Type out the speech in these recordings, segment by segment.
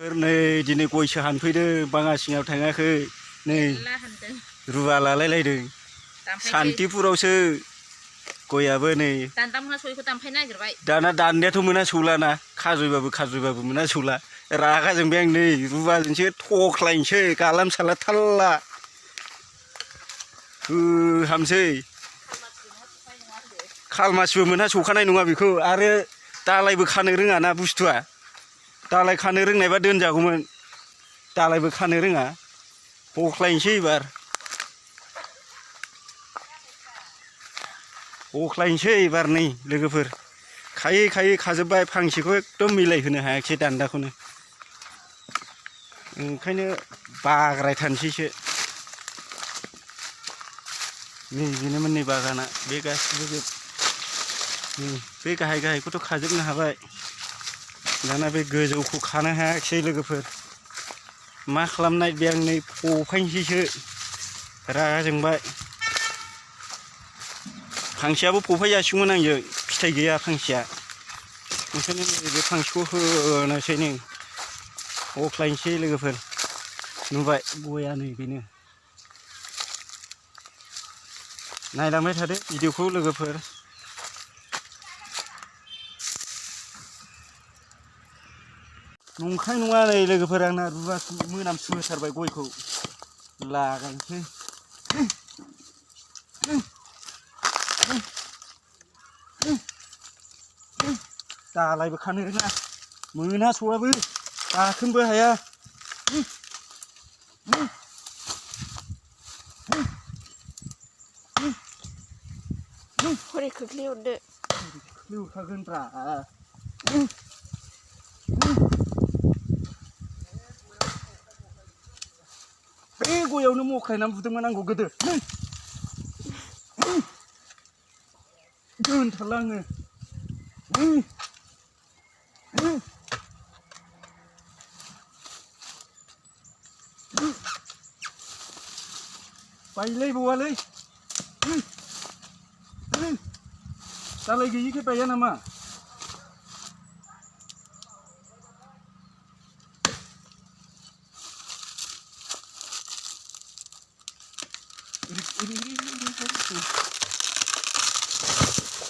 नै दिनै गयसो हानफैदों बाङासिङाव थाङाखै नै रुवा लालायलायदों सान्तिपुरावसो गयाबो नै दाना दाननायाथ' मोना सौलाना खाजुयबाबो मोना सौला रागा जोंबाय आं नै रुवाजोंसो थख्लायनोसै गालाम साला थाल्ला हामसै खालमासिबो मोनहा सौखानाय नङा बेखौ आरो दालायबो खानो रोङाना बुस्थुआ दालाय खानो रोंनायबा दोनजागौमोन दालायबो खानो रोङा हख्लायनोसै एबार नै लोगोफोर खायै खाजोब्बाय फांसेखौ एकदम मिलायहोनो हायाखिसै दान्दाखौनो ओंखायनो बाग्रायथारनोसैसो नै बेनोमोन नै बागाना बे गासिबो बे गाहायखौथ' खाजोबनो हाबाय दाना बे गोजौखौ खानो हायाखिसै लोगोफोर मा खालामनाय बे आं नै फफायनोसैसो रागा जोंबाय फांसेयाबो फफाय जासिगौमोन आंजों फिथाइ गैया फांसेया ओंखायनो बे फांसेखौ होनोसै नै हख्लायनोसै लोगोफोर नुबाय गया नै बेनो नायलांबाय थादो भिडिअखौ लोगोफोर नंखाय नङा नै लोगोफोर आंना रुवा मोनामसु होथारबाय गयखौ लागायनोसै दालायबो खानो रोङा मोना सौआबो गाखोनोबो हाया हरै खोख्लैहरदो खोख्लैहरखागोनब्रा बे गयावनो मख्रायनानै बुदोंमोन आंखौ गोदो दोनथारला आङो बायलायबावालै दालाय गैयिखाय बाया नामा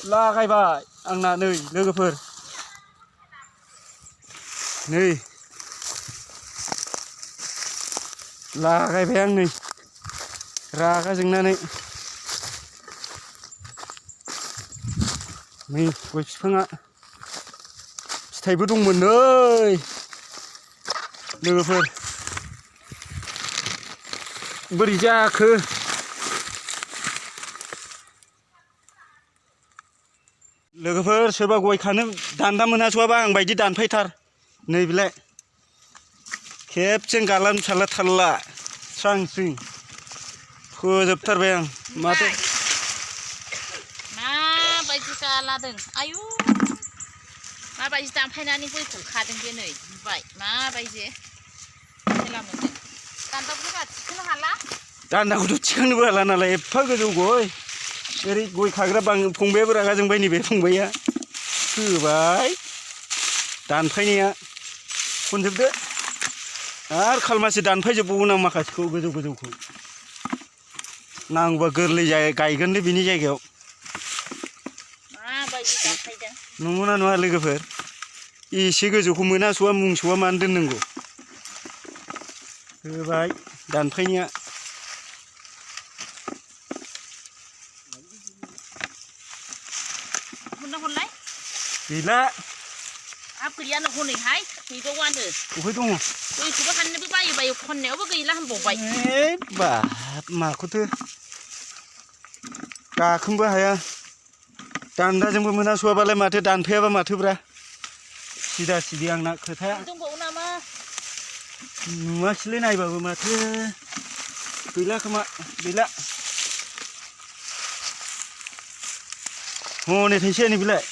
लागायबाय आंना नै लोगोफोर नै लागायबाय आं नै रागा जोंनानै नै गय बिफाङा फिथाइबो दंमोन नै लोगोफोर बोरै जाखो लोगोफोर सोरबा गय खानो दान्दा मोनहास'आबा आं बायदि दानफैथार नै बेलाय खेबसेनो गालाम साला थाल्ला स्रां स्रिं फोजोबथारबाय आं माथो माबायदि गालादों आयु माबायदि दानफायनानै गयखौ खादों बे नै नुबाय माबायदि खेला मोनदों दान्दाखौथ' थिखोनो हाला दान्दाखौथ' थिखांनोबो हाला नालाय एफा गोजौ गय ओरै गय खाग्रा फंबायाबो रागा जोंबाय नैबे फंबाया होबाय दानफायनाया खनजोबदो आरो खालमासि दानफायजोबबावगोन आं माखासेखौ गोजौखौ नांगौबा गोरलै गायगोनलै बिनि जायगायाव माबायदि दानफायदों नंगौना नङा लोगोफोर एसे गोजौखौ मोनासौआ मुंसौआ मानो दोननांगौ होबाय दानफायनाया गैला गैयानो हनैहाय गैबावानो बबेहाय दङ गयखौबो हाननोबो बायो खननायावबो गैला होनबावबाय बाब माखौथो गाखोनोबो हाया दान्दाजोंबो मोनासौआबालाय माथो दानफायाबा माथोब्रा सिदा सिदि आंना खोथाया दंबावो नामा नुवाखैलै नायबाबो माथो गैला खोमा गैला हनै थाइसे नै बेलाय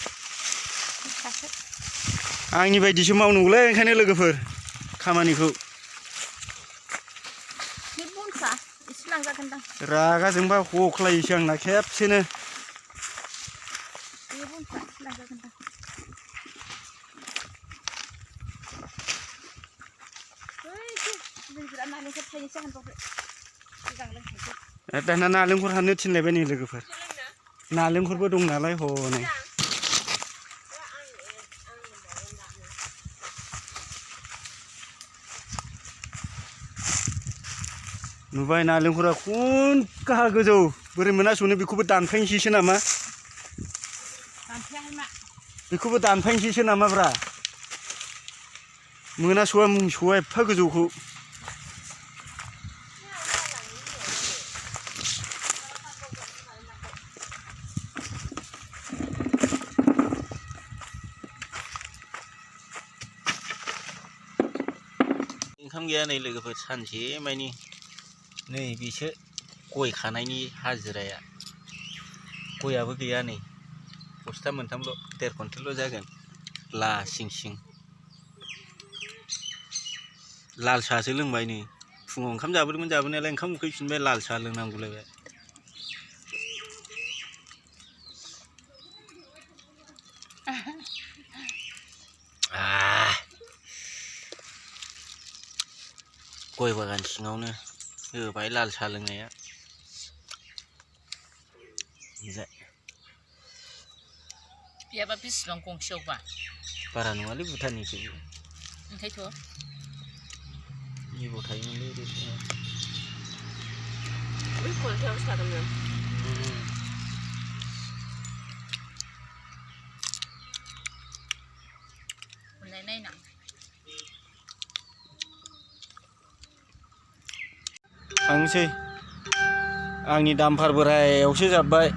आंनि बायदिसो मावनांगौलै ओंखायनो लोगोफोर खामानिखौ रागा जोंबा हख्लायोसो आंना खेबसेनो नालेंखर थाइनैसो हानबावदो मोजां लोंथोंसै दाना नालेंखर हाननो थिनलायबाय नै लोगोफोर नालेंखरबो दं नालाय हनै नुबाय नालेंखरा खुनकाहा गोजौ बोरै मोनासौनो बेखौबो दानफायनोसैसो नामा दानफायाहाय मा बेखौबो दानफायनोसैसो नामाब्रा मोनासौआ मोसौआ एफा गोजौखौ ओंखाम गैया नै लोगोफोर सानसे मानि नै बिसो गय खानायनि हाजिराया गयाबो गैया नै बस्ता मोनथामल' 1.5 कुइन्टेल जागोन ला सिं सिं लाल साहासो लोंबाय नै फुङाव ओंखाम जाबोदोंमोन जाबोनायालाय ओंखाम उखैफिनबाय लाल साहा लोंनांगौलायबाय गय बागान सिङावनो होबाय लाल साहा लोंनाया गैयाबा बेसेबां गंसेयावबा बारा नङालै भुटाननिसो ओंखायनोथ' इब' थायोमोनलै ओरै बै कलथायावसो थादोंमोन मोननाय नायनां थांसै आंनि दामफार बोरायावसो जाब्बाय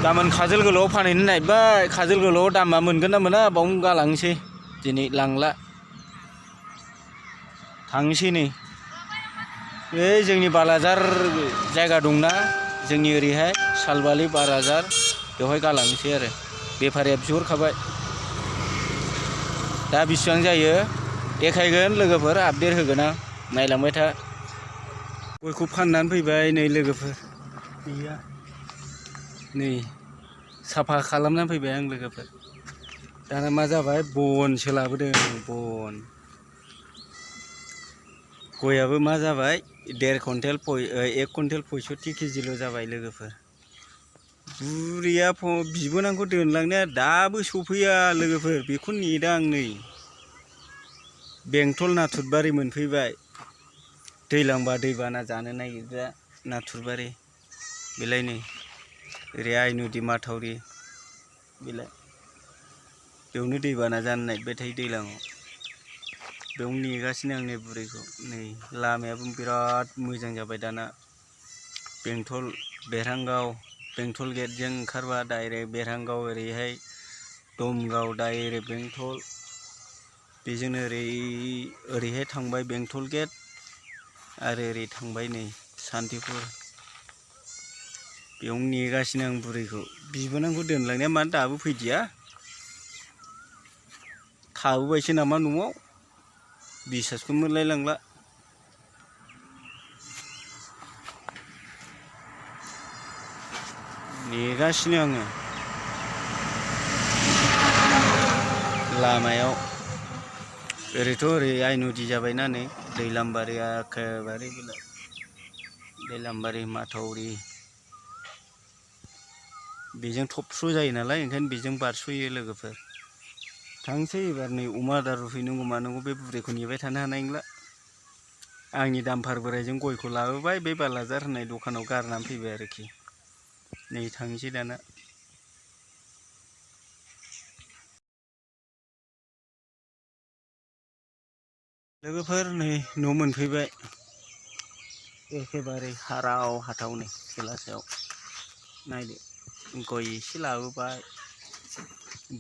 गाबोन काजोलगोलावआव फानहैनो नागिरबाय काजोलगोलावआव दामा मोनगोन ना मोना बावनो गालांसै दिनै लांला थांसै नै बे जोंनि बालाजार जायगा दंना जोंनि ओरैहाय सालबारि बालाजार बेवहाय गालांसै आरो बेफारिया बिहरखाबाय दा बेसेबां जायो देखायगोन लोगोफोर आपडेट होगोन आं नायलांबाय था गयखौ फाननानै फैबाय नै लोगोफोर गैया नै साफा खालामनानै फैबाय आं लोगोफोर दाना मा जाबाय बनसो लाबोदों बन गयाबो मा जाबाय 1.5 कुइन्टेल 1 कुइन्टेल 65 केजिल' जाबाय लोगोफोर बुरिया बिबोनांखौ दोनलांनाया दाबो सफैया लोगोफोर बेखौ नेदों आं नै बेंटल नाथुरबारि मोनफैबाय दैलांबा दैबाना जानो नागिरग्रा नाथुरबारि बेलाय नै ओरै आइनदि माथावरि बेलाय बेयावनो दैबाना जानो नागिरबाय थायो दैलाङाव बेयावनो नेगासिनो आं नै बुरैखौ नै लामायाबो बिराद मोजां जाबाय दाना बेंटल बेरहांगाव बेंटल गेटजों ओंखारबा डाइरेक्ट बेरहांगाव ओरैहाय दमगाव डाइरेक्ट बेंटल बेजोंनो ओरैहाय थांबाय बेंटल गेट आरो ओरै थांबाय नै सान्तिपुर बेयावनो नेगासिनो आं बुरैखौ बिबोनांखौ दोनलांनाया मानो दाबो फैदिया थाबोबायसो नामा न'आव बिसासखौ मोनलायलांला नेगासिनो आङो लामायाव ओरैथ' ओरै आइनदि जाबायना नै दैलामबारि एखेबारे बेलाय दैलामबारि माथावरि बेजों थबस्र' जायो नालाय ओंखायनो बेजों बारस'यो लोगोफोर थांसै एबार नै अमा आदार रुफैनांगौ मानांगौ बे बुरैखौ नेबाय थानो हानाय नंला आंनि दामफार बोराइजों गयखौ लाबोबाय बे बालाजार होननाय दखानाव गारनानै फैबाय आरोखि नै थांसै दाना लोगोफोर नै न' मोनफैबाय एखेबारे हाराव हाथाव नै बेलासियाव नायदो गय एसे लाबोबाय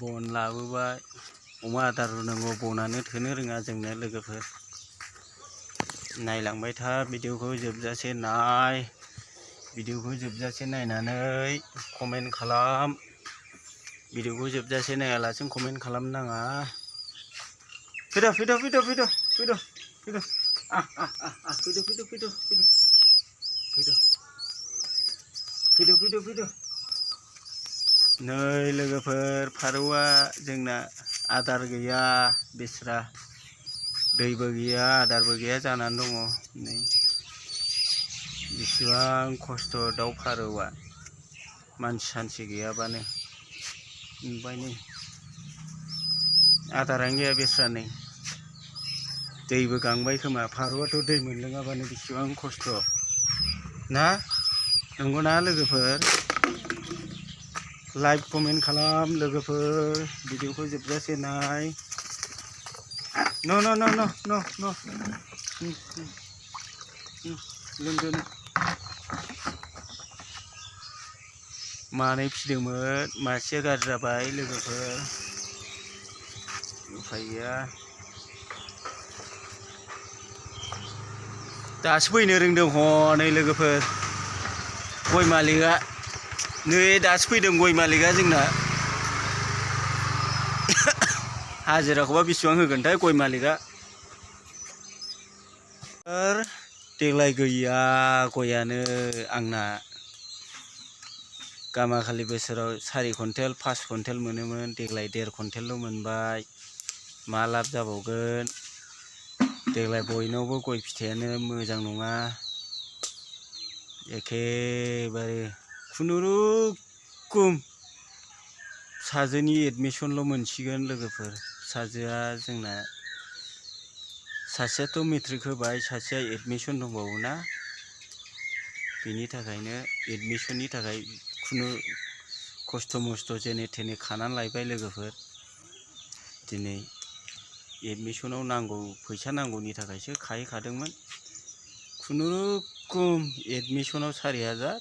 बन लाबोबाय अमा आदार रुनांगौ बनानो थोनो रोङा जोंनो लोगोफोर नायलांबाय था भिडिअखौ जोबजासे नाय भिडिअखौ जोबजासे नायनानै कमेन्ट खालाम भिडिअखौ जोबजासे नायालासिनो कमेन्ट खालामनो नाङा फैद' फैद' फैद' फैद' फैद' फैद' फैद' फैद' फैद' फैद' फैद' फैद' नै लोगोफोर फारौआ जोंना आदार गैया बेस्रा दैबो गैया आदारबो गैया जानानै दङ नै बेसेबां खस्थ' दाउ फारौआ मानसि सानसे गैयाबानो नुबाय नै आदारानो गैया बेस्रा नै दैबो गांबाय खोमा फारौआथ' दै मोनलोङाबानो बेसेबां खस्थ' ना नंगौना लोगोफोर लाइक कमेन्ट खालाम लोगोफोर भिडिअखौ जोबजासे नाय न' न' न' न' न' न' लोंदो मानै फिदोंमोन मासेया गाज्रि जाबाय लोगोफोर उफाय गैया दासो फैनो रोंदों हनै लोगोफोर गय मालिकआ नै दासो फैदों गय मालिकआ जोंना हाजिराखौबा बेसेबां होगोनथाय गय मालिकआ देग्लाय गैया गयानो आंना गामाखालि बोसोराव 4 कुइन्टेल 5 कुइन्टेल मोनोमोन देग्लाय 1.5 कुइन्टेलल' मोनबाय मा लाब जाबावगोन देग्लाय बयनावबो गय फिथाइयानो मोजां नङा एखेबारे खुनुरुखुम साजोनि एडमिसनल' मोनसिगोन लोगोफोर साजोआ जोंना सासेयाथ' मेट्रिक होबाय सासेया एडमिसन दंबावोना बेनि थाखायनो एडमिसननि थाखाय खुनु खस्थ' मस्थ' जेने थेने खानानै लायबाय लोगोफोर दिनै एडमिसनाव नांगौ फैसा नांगौनि थाखायसो खाहैखादोंमोन खुनुरुखुम एडमिसनाव 4000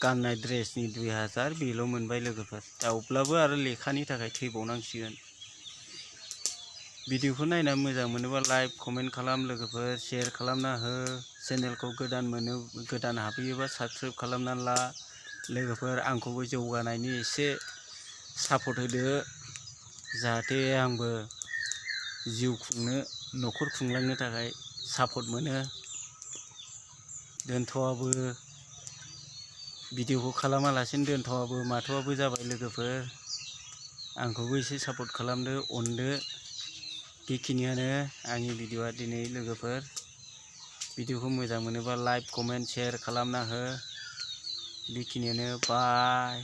गाननाय ड्रेसनि 2000 बेल' मोनबाय लोगोफोर दाउब्लाबो आरो लेखानि थाखाय थैबावनांसिगोन भिडिअखौ नायना मोजां मोनोबा लाइक कमेन्ट खालाम लोगोफोर शेयार खालामना हो चेनेलखौ गोदान हाबहैयोबा साबस्क्राइब खालामना ला लोगोफोर आंखौबो जौगानायनि एसे सापर्ट होदो जाहाथे आंबो जिउ खुंनो न'खर खुंलांनो थाखाय सापर्ट मोनो दोनथ'आबो भिडिअखौ खालामालासिनो दोनथ'आबो माथ'आबो जाबाय लोगोफोर आंखौबो एसे सापर्ट खालामदो अनदो बेखिनियानो आंनि भिडिअआ दिनै लोगोफोर भिडिअखौ मोजां मोनोबा लाइक कमेन्ट शेयार खालामना हो बेखिनियानो बाय।